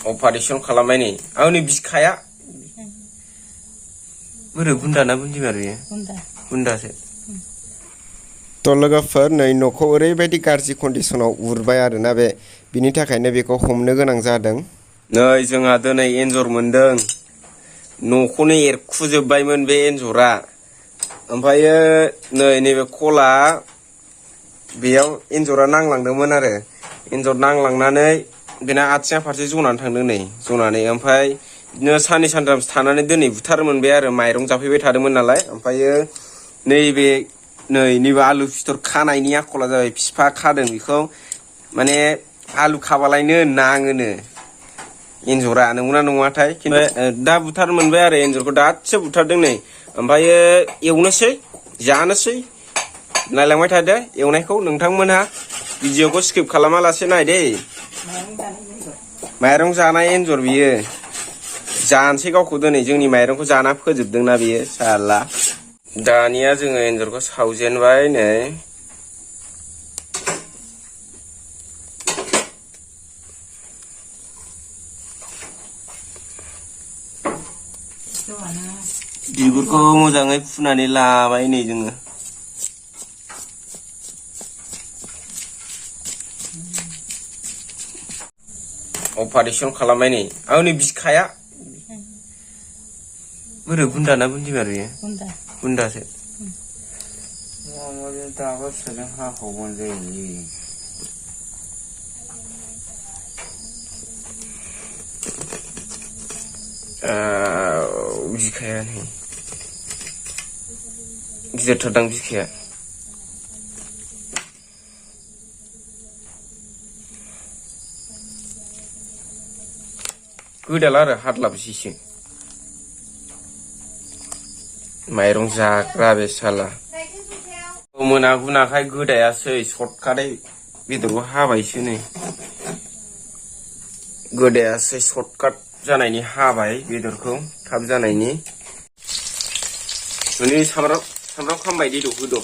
Operation खालामनायनि आंनि बिखाया बोरै बुन्दाना बुन्दिमार बेयो बुन्दासो तो लोगोफोर नै न'खौ ओरैबायदि गाज्रि कन्डिशनाव उरबाय आरोना बे बिनि थाखायनो बेखौ हमनो गोनां जादों। नै जोंहा दिनै एन्जर मोनदों न'खौनो एरखुजोबबायमोन बे एन्जरा ओमफ्रायो नै नैबे खला बेयाव एन्जरा नांलांदोंमोन आरो एन्जर नांलांनानै बेना आथिङा फारसे जनानै थांदों नै जनानै ओमफ्राय बिदिनो साननै सानथामसो थानानै दिनै बुथार मोनबाय आरो माइरं जाफैबाय थादोंमोन नालाय ओमफ्रायो नैबे आलु फिथर खानायनि आखला जाबाय फिफा खादों बेखौ माने आलु खाबालायनो नाङोनो एन्जरा नंगौना नङाथाय खिन्थु दा बुथार मोनबाय आरो एन्जरखौ दासो बुथारदों नै ओमफ्रायो एवनोसै जानोसै नायलांबाय थादो एवनायखौ नोंथांमोनहा भिडिअखौ स्किप खालामालासे नायदे माइरं जानाय एन्जर बियो जानोसै गावखौ दिनै जोंनि माइरंखौ जाना फोजोबदोंना बियो साला दानिया जोङो एन्जरखौ सावजेनबाय नै बिगुरखौ मोजाङै फुनानै लाबाय नै जोङो अपारेशन खालामनायनि आंनि बिखाया बोरै बुन्दाना बुन्दिमार बेयो बुन्दासो दाबो फिसाजों हाखावबानो जायो बिखाया नै गिदिरथारदां बिखाया गोदाला आरो हादलाबसेसो माइरं जाग्रा बे साला मोनागुनाखाय गोदायासै सर्टकाटै बेदरखौ हाबायसो नै गोदायासै सर्टकाट जानायनि हाबाय बेदरखौ थाब जानायनि सामब्राम खामबाय दे होद'